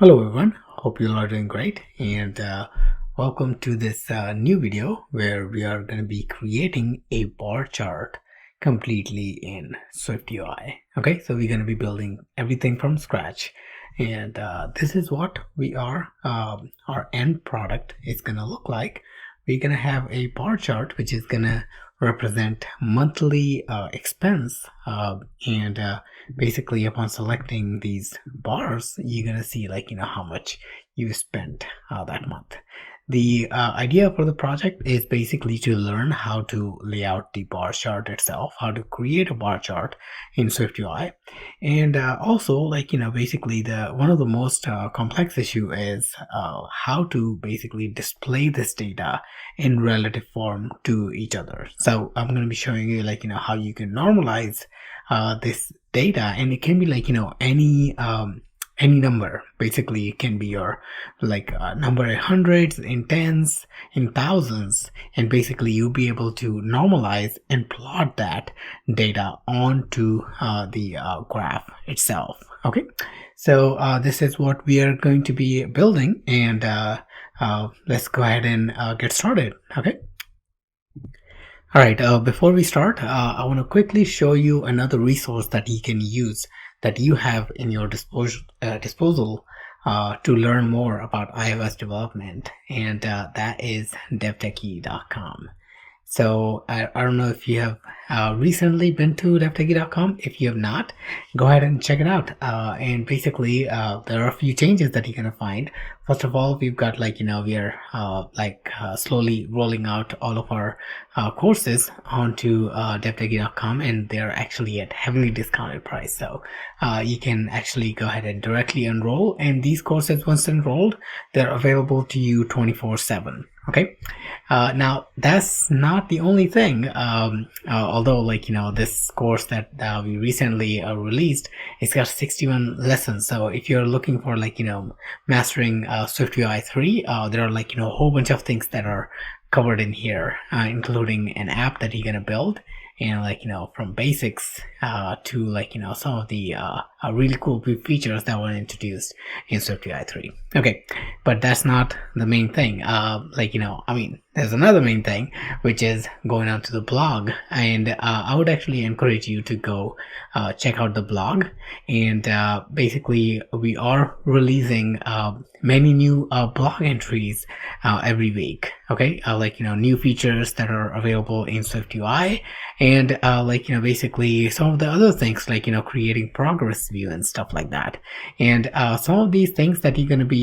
Hello everyone, hope you all are doing great, and welcome to this new video where we are going to be creating a bar chart completely in SwiftUI. Okay, so we're going to be building everything from scratch, and this is what our end product is going to look like. We're going to have a bar chart which is going to represent monthly expense, and basically upon selecting these bars you're gonna see how much you spent that month. The idea for the project is basically to learn how to lay out the bar chart itself, how to create a bar chart in SwiftUI, and also basically the one of the most complex issue is how to basically display this data in relative form to each other. So I'm going to be showing you how you can normalize this data, and it can be any number. Basically it can be your number in hundreds, in tens, in thousands, and basically you'll be able to normalize and plot that data onto the graph itself. Okay, so this is what we are going to be building, and let's go ahead and get started. Okay. All right, before we start, I want to quickly show you another resource that you can use, that you have in your disposal to learn more about iOS development, and that is devtechie.com. So I don't know if you have recently been to devtechie.com. If you have not, go ahead and check it out. And basically there are a few changes that you're gonna find. First of all, we've got we are slowly rolling out all of our courses onto devtechie.com, and they're actually at heavily discounted price. So you can actually go ahead and directly enroll, and these courses, once enrolled, they're available to you 24/7. Okay, now that's not the only thing. Although this course that we recently released, it's got 61 lessons. So if you're looking for mastering SwiftUI 3, there are a whole bunch of things that are covered in here, including an app that you're gonna build, and from basics to some of the really cool features that were introduced in SwiftUI 3. Okay, but that's not the main thing. There's another main thing, which is going on to the blog, and I would actually encourage you to go check out the blog. And basically we are releasing many new blog entries every week. Okay, new features that are available in SwiftUI, and basically some of the other things creating progress view and stuff like that. And some of these things that you're going to be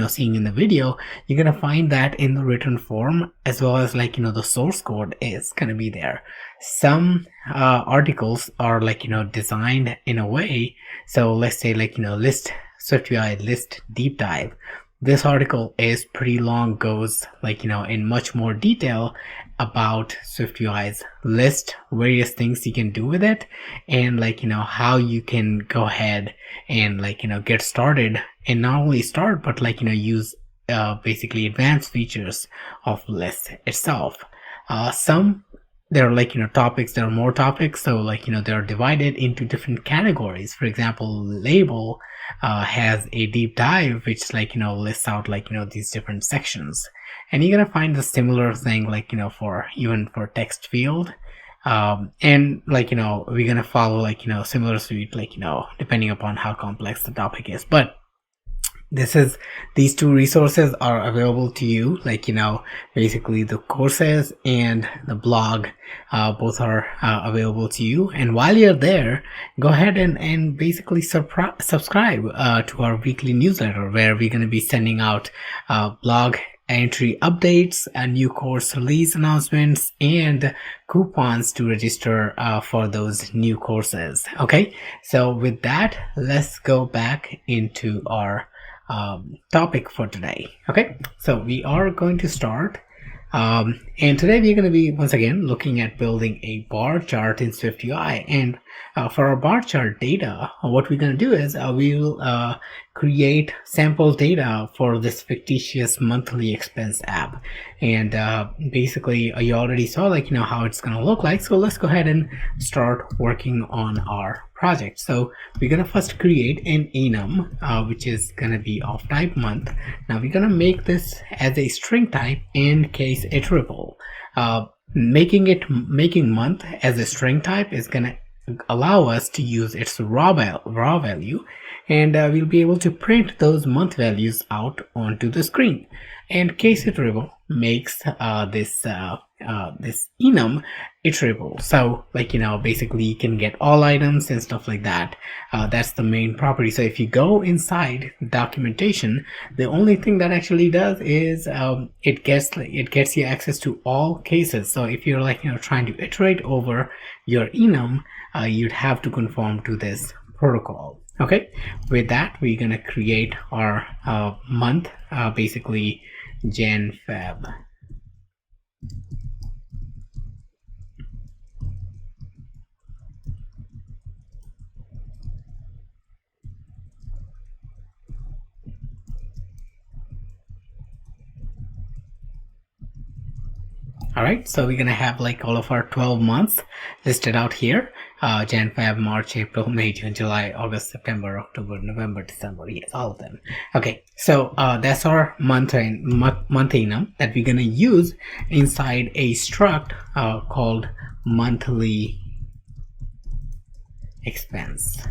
seeing in the video, you're going to find that in the written form, as well as the source code is going to be there. Some articles are designed in a way, so let's say list SwiftUI list deep dive. This article is pretty long, goes in much more detail about SwiftUI's list, various things you can do with it, and how you can go ahead and get started, and not only start but use basically advanced features of list itself. There are topics, there are more topics, so they're divided into different categories. For example, label has a deep dive which lists out these different sections, and you're gonna find a similar thing for text field, and we're gonna follow similar suite depending upon how complex the topic is. But these two resources are available to you, basically the courses and the blog, both are available to you. And while you're there, go ahead and basically subscribe to our weekly newsletter, where we're going to be sending out blog entry updates, new course release announcements, and coupons to register for those new courses. Okay, so with that, let's go back into our topic for today. Okay, so we are going to start, and today we're going to be once again looking at building a bar chart in SwiftUI. And for our bar chart data, what we're going to do is we'll create sample data for this fictitious monthly expense app. And basically you already saw how it's going to look like. So let's go ahead and start working on our project. So we're gonna first create an enum which is gonna be of type month. Now we're gonna make this as a string type and case iterable. Making month as a string type is gonna allow us to use its raw value, and we'll be able to print those month values out onto the screen. And case iterable makes this enum iterable. So basically you can get all items and stuff like that. That's the main property. So if you go inside documentation, the only thing that actually does is it gets you access to all cases. So if you're trying to iterate over your enum, you'd have to conform to this protocol. Okay, with that we're gonna create our month, basically Jan Feb. Alright, so we're gonna have all of our 12 months listed out here. Jan, Feb, March, April, May, June, July, August, September, October, November, December. Yes, all of them. Okay, so that's our month enum that we're gonna use inside a struct called monthly expense.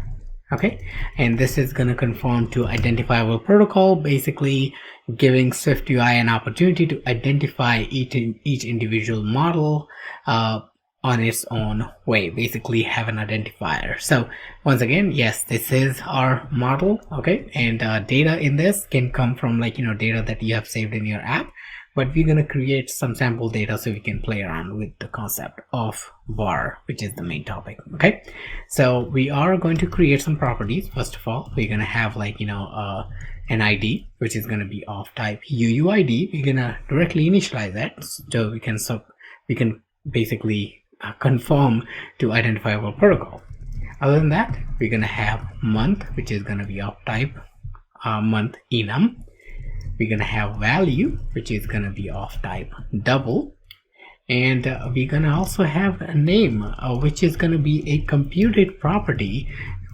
Okay, and this is going to conform to identifiable protocol, basically giving SwiftUI an opportunity to identify each individual model on its own way, basically have an identifier. So once again, yes, this is our model. Okay, and data in this can come from data that you have saved in your app, but we're going to create some sample data so we can play around with the concept of bar, which is the main topic. Okay, so we are going to create some properties. First of all, we're going to have an ID, which is going to be of type UUID. We're going to directly initialize that so we can basically conform to identifiable protocol. Other than that, we're going to have month, which is going to be of type month enum. We're going to have value, which is going to be of type double, and we're going to also have a name, which is going to be a computed property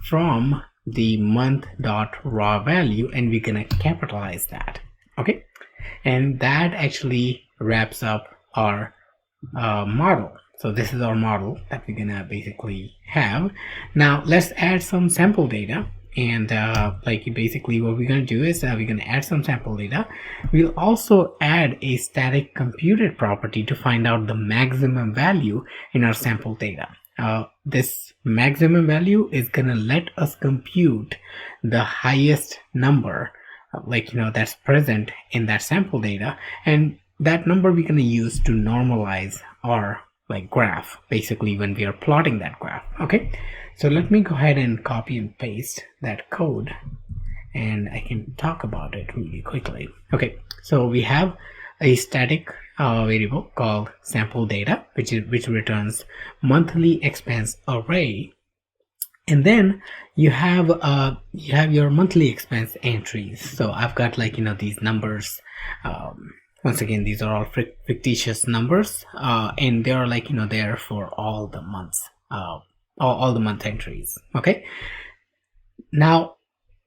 from the month.raw value, and we're going to capitalize that. Okay, and that actually wraps up our model. So this is our model that we're gonna basically have. Now let's add some sample data, and basically what we're going to do is we're going to add some sample data. We'll also add a static computed property to find out the maximum value in our sample data. This maximum value is going to let us compute the highest number that's present in that sample data, and that number we're going to use to normalize our graph, basically when we are plotting that graph. Okay, so let me go ahead and copy and paste that code, and I can talk about it really quickly. Okay, so we have a static variable called sample data, which returns monthly expense array, and then you have your monthly expense entries. So I've got these numbers. Once again, these are all fictitious numbers, and they are there for all the months, all the month entries. Okay, now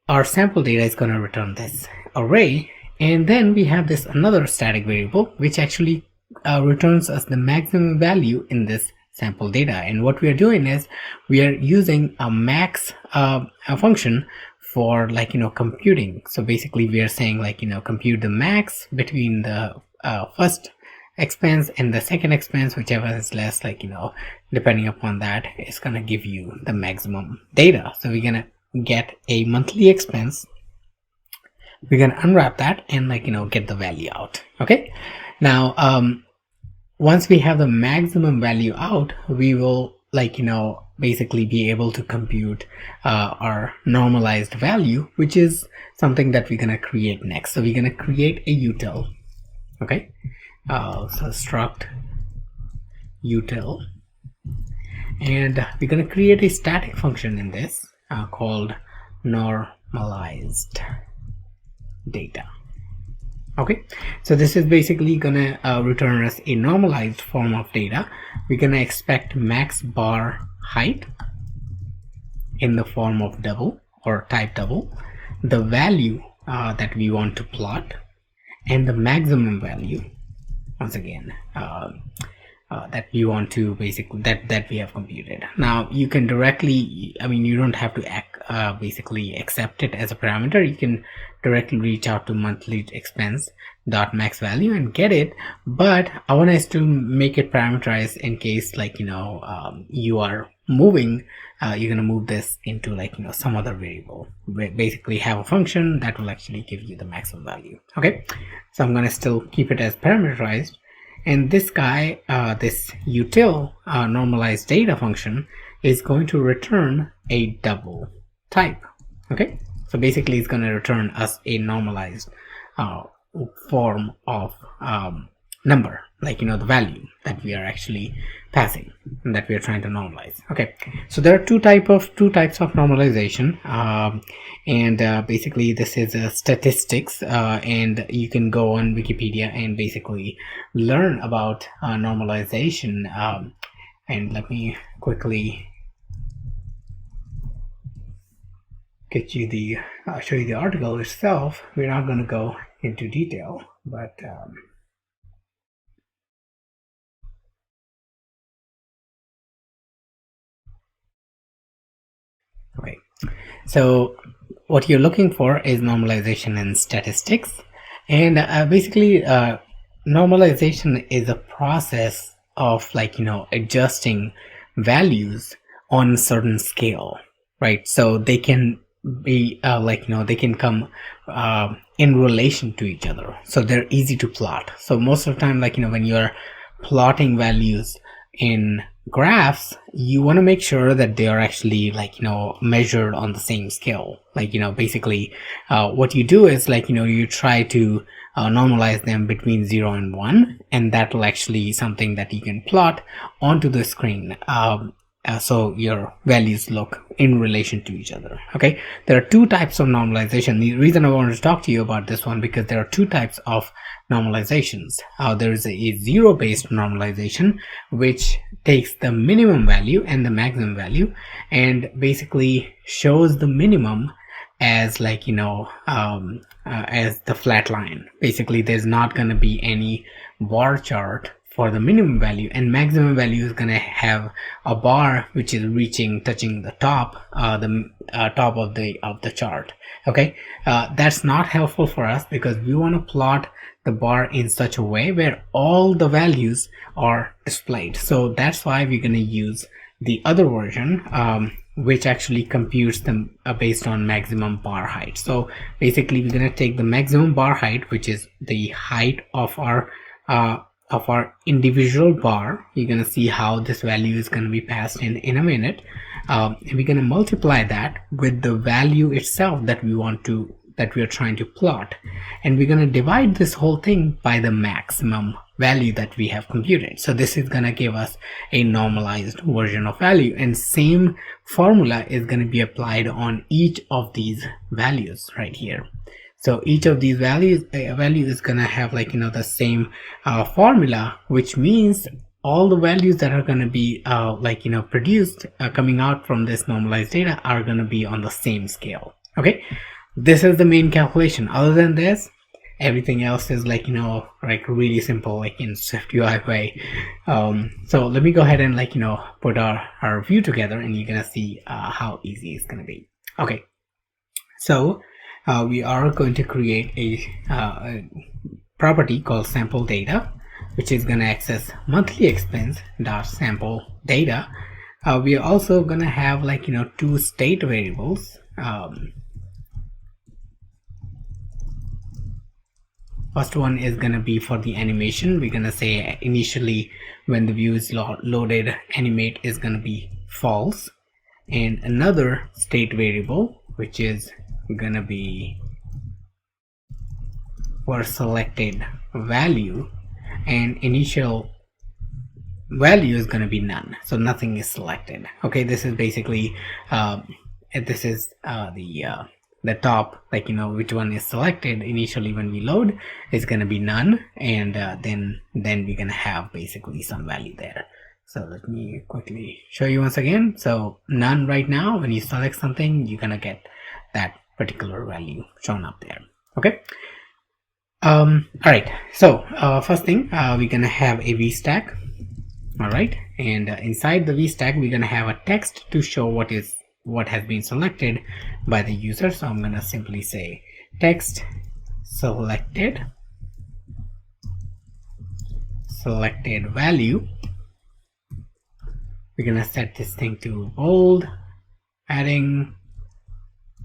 our sample data is going to return this array, and then we have this another static variable which actually returns us the maximum value in this sample data. And what we are doing is we are using a max function for computing. So basically we are saying compute the max between the first expense and the second expense, whichever is less, depending upon that, is gonna give you the maximum data. So we're gonna get a monthly expense, we're gonna unwrap that and get the value out. Okay, now once we have the maximum value out, we will basically be able to compute our normalized value, which is something that we're gonna create next. So we're gonna create a util. Okay, so struct util, and we're gonna create a static function in this called normalized data. Okay, so this is basically gonna return us a normalized form of data. We're gonna expect max bar height, in the form of double or type double, the value that we want to plot, and the maximum value, once again, that we want to basically that we have computed. Now you can directly, I mean, you don't have to basically accept it as a parameter. You can directly reach out to monthly expense dot max value and get it, but I want us to make it parameterized in case, like, you know, you are moving, you're gonna move this into, like, you know, some other variable. Basically have a function that will actually give you the maximum value. Okay, so I'm gonna still keep it as parameterized. And this guy, this util normalized data function is going to return a double type. Okay, so basically it's going to return us a normalized form of number, like, you know, the value that we are actually passing and that we are trying to normalize. Okay, so there are two types of normalization, and basically this is statistics, and you can go on Wikipedia and basically learn about normalization, and let me quickly get you the show you the article itself. We're not going to go into detail, but okay, so what you're looking for is normalization in statistics, and basically normalization is a process of, like, you know, adjusting values on a certain scale, right? So they can be like, you know, they can come in relation to each other, so they're easy to plot. So most of the time, like, you know, when you're plotting values in graphs, you want to make sure that they are actually, like, you know, measured on the same scale. Like, you know, basically what you do is, like, you know, you try to normalize them between 0 and 1, and that will actually something that you can plot onto the screen, so your values look in relation to each other. Okay, there are two types of normalization. The reason I wanted to talk to you about this one, because there are two types of normalizations. There is a zero-based normalization, which takes the minimum value and the maximum value and basically shows the minimum as, like, you know, as the flat line. Basically there's not going to be any bar chart for the minimum value, and maximum value is going to have a bar which is touching the top, top of the chart. Okay, that's not helpful for us, because we want to plot the bar in such a way where all the values are displayed. So that's why we're going to use the other version, which actually computes them based on maximum bar height. So basically we're going to take the maximum bar height, which is the height of our individual bar. You're going to see how this value is going to be passed in a minute, and we're going to multiply that with the value itself that we are trying to plot, and we're going to divide this whole thing by the maximum value that we have computed. So this is going to give us a normalized version of value, and same formula is going to be applied on each of these values right here. So each of these values is going to have, like, you know, the same formula, which means all the values that are going to be like, you know, produced coming out from this normalized data are going to be on the same scale. Okay, this is the main calculation. Other than this, everything else is, like, you know, like really simple, like in SwiftUI way. So let me go ahead and, like, you know, put our view together, and you're going to see how easy it's going to be. Okay, so we are going to create a property called SampleData, which is going to access monthly expense dot SampleData. We are also going to have, like, you know, two state variables. First one is going to be for the animation. We're going to say initially when the view is loaded, animate is going to be false, and another state variable which is gonna be for selected value, and initial value is gonna be none, so nothing is selected. Okay, this is basically this is the top, like, you know, which one is selected initially when we load is gonna be none, and then we're gonna have basically some value there. So let me quickly show you once again. So none right now. When you select something, you're gonna get that particular value shown up there. Okay. All right. So first thing, we're gonna have a VStack. All right, and inside the VStack, we're gonna have a text to show what has been selected by the user. So I'm gonna simply say text selected value. We're gonna set this thing to bold, adding.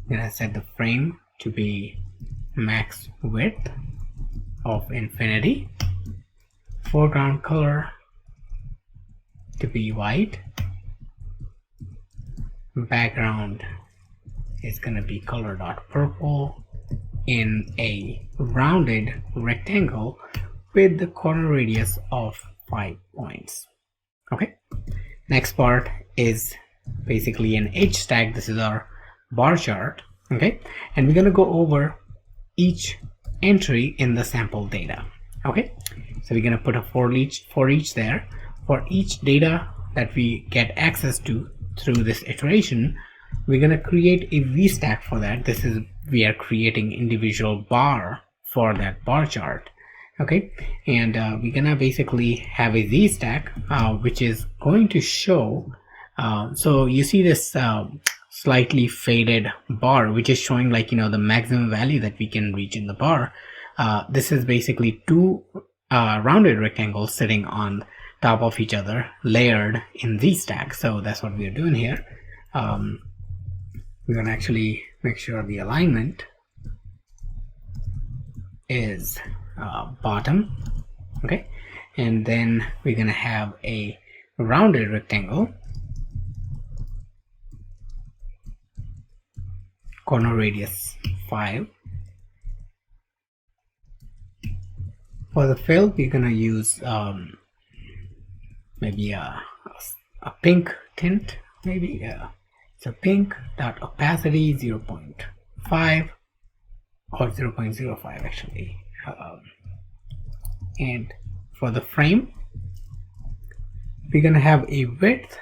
We're gonna set the frame to be max width of infinity, foreground color to be white, background is going to be color.purple in a rounded rectangle with the corner radius of 5 points. Okay, next part is basically an HStack. This is our bar chart. Okay, and we're going to go over each entry in the sample data. Okay, so we're going to put a for each there. For each data that we get access to through this iteration, we're going to create a VStack for that. This is, we are creating individual bar for that bar chart. Okay, and we're going to basically have a VStack which is going to show, so you see this slightly faded bar which is showing, like, you know, the maximum value that we can reach in the bar. This is basically two rounded rectangles sitting on top of each other, layered in VStack. So that's what we are doing here. We're going to actually make sure the alignment is bottom. Okay, and then we're going to have a rounded rectangle, corner radius 5. For the fill, we're going to use maybe a pink tint, maybe. So pink dot opacity 0.5 or 0.05 actually. And for the frame, we're gonna have a width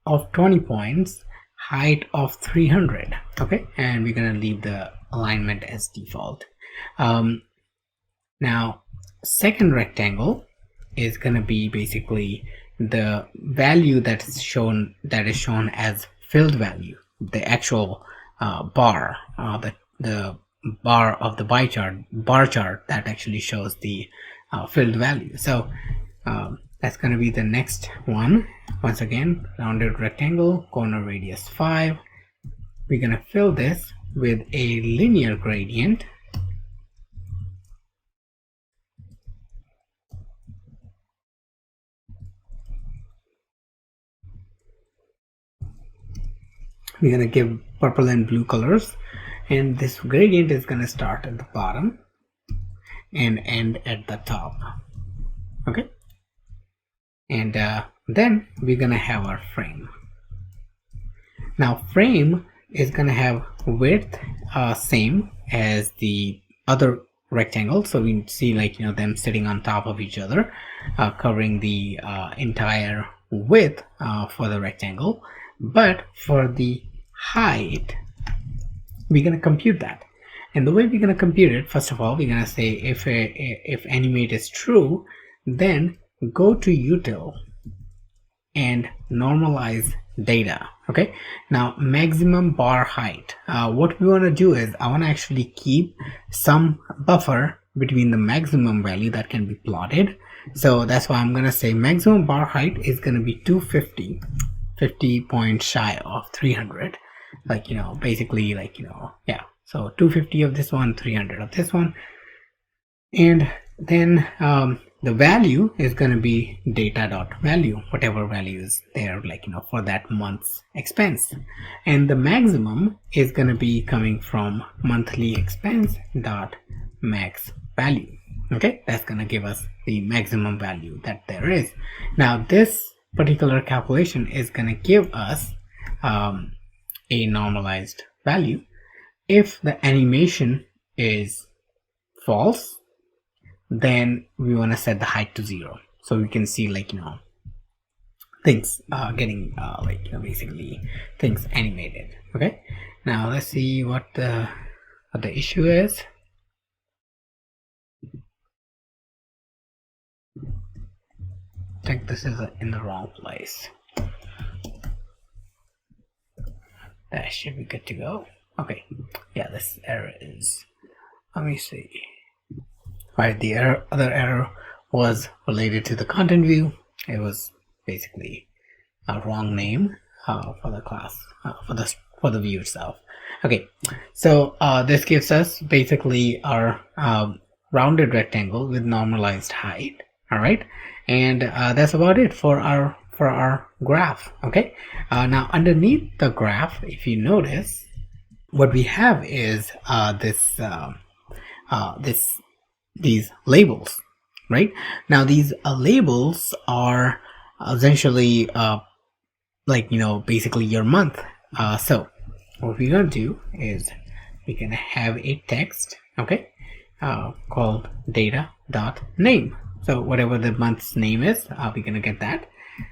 of 20 points, height of 300. Okay, and we're gonna leave the alignment as default. Now, second rectangle is going to be basically the value that is shown as filled value, the actual bar, the bar of the bar chart that actually shows the filled value. So that's going to be the next one. Once again, rounded rectangle, corner radius 5. We're going to fill this with a linear gradient. We're going to give purple and blue colors, and this gradient is going to start at the bottom and end at the top. Okay, and then we're going to have our frame. Now frame is going to have width same as the other rectangle, so we see, like, you know, them sitting on top of each other, covering the entire width for the rectangle. But for the height, we're going to compute that, and the way we're going to compute it, first of all, we're going to say if animate is true, then go to util and normalize data. Okay, now maximum bar height, what we want to do is I want to actually keep some buffer between the maximum value that can be plotted. So that's why I'm going to say maximum bar height is going to be 250, 50 points shy of 300, like, you know, basically, like, you know, yeah, so 250 of this one, 300 of this one. And then the value is going to be data.value, whatever value is there, like, you know, for that month's expense. And the maximum is going to be coming from monthly expense dot max value. Okay, that's going to give us the maximum value that there is. Now this particular calculation is going to give us a normalized value. If the animation is false, then we want to set the height to 0, so we can see, like, you know, things getting basically things animated. Okay, now let's see what the issue is. I think this is in the wrong place. That should be good to go. Okay, yeah, this error is, let me see. Right, the other error was related to the content view. It was basically a wrong name for the class, for the view itself. Okay, so this gives us basically our rounded rectangle with normalized height. All right, and that's about it for our graph. Okay, now underneath the graph, if you notice, what we have is these labels. Right now, these labels are essentially basically your month. So what we're gonna do is we're gonna have a text, okay, called data.name. So whatever the month's name is, we're gonna get that.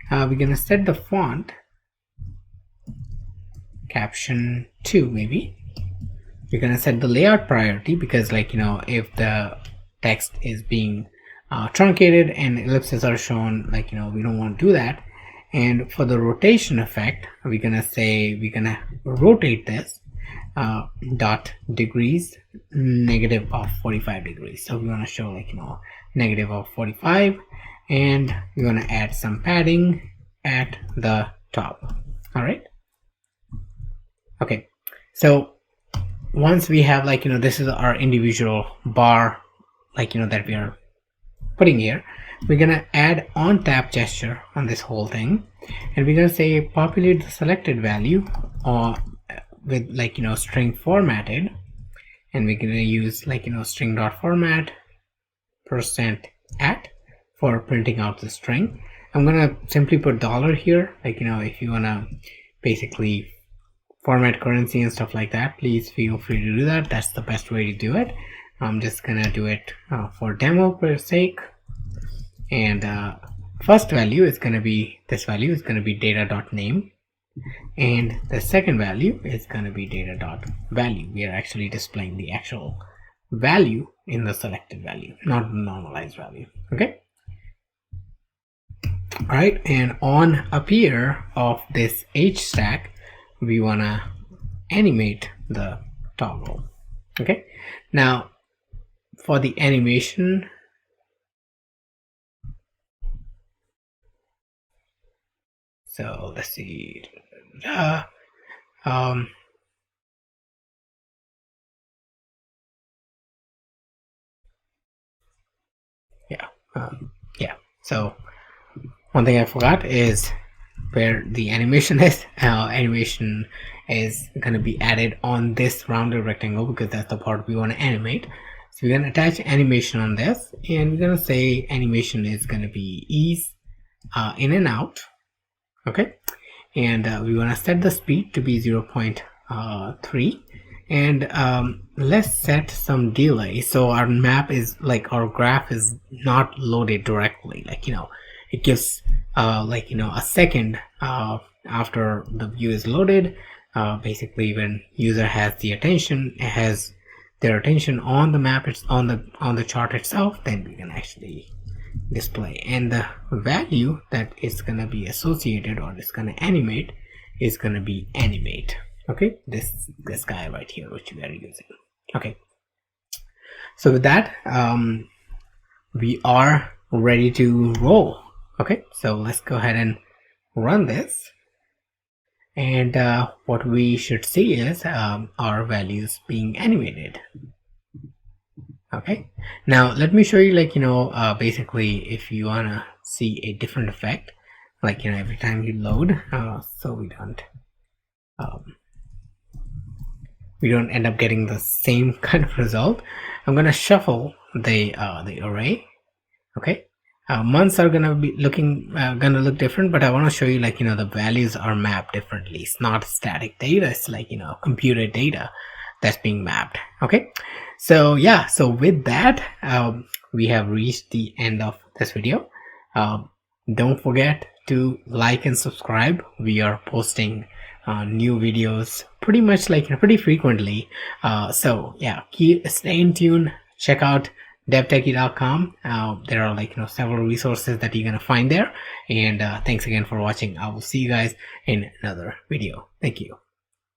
We're gonna set the font caption 2, maybe. We're gonna set the layout priority because, if the text is being truncated and ellipses are shown, we don't want to do that. And for the rotation effect, we're gonna rotate this dot degrees negative of 45 degrees. So we want to show negative of 45, and we're gonna add some padding at the top. All right. Okay. So once we have this is our individual bar that we are putting here, we're gonna add on tap gesture on this whole thing, and we're gonna say populate the selected value with string formatted, and we're gonna use string dot format %@ for printing out the string. I'm gonna simply put dollar here, if you wanna basically format currency and stuff like that, please feel free to do that. That's the best way to do it. I'm just gonna do it for demo per sake. And first value is gonna be, this value is gonna be data.name, and the second value is gonna be data.value. We are actually displaying the actual value in the selected value, not the normalized value. Okay. All right, and on appear of this HStack, we want to animate the toggle. Okay, now for the animation, so let's see, yeah, so one thing I forgot is where the animation is. Animation is going to be added on this rounded rectangle because that's the part we want to animate. So we're going to attach animation on this, and we're going to say animation is going to be ease in and out. Okay, and we want to set the speed to be 0.3, and let's set some delay so our map is our graph is not loaded directly. It gives a second after the view is loaded. Basically, when user has the attention, has their attention on the map, it's on the chart itself, then we can actually display, and the value that is going to be associated or is going to animate is going to be animate. Okay, this guy right here which we are using. Okay, so with that, we are ready to roll. Okay, so let's go ahead and run this, and what we should see is our values being animated. Okay, now let me show you basically if you want to see a different effect, every time you load, so we don't end up getting the same kind of result. I'm gonna shuffle the array. Okay, months are gonna be gonna look different, but I want to show you the values are mapped differently. It's not static data, it's computed data that's being mapped. Okay, so yeah, so with that, we have reached the end of this video. Don't forget to like and subscribe. We are posting new videos pretty much like pretty frequently. So yeah, stay in tune. Check out devtechie.com. There are like several resources that you're gonna find there. And thanks again for watching. I will see you guys in another video. Thank you.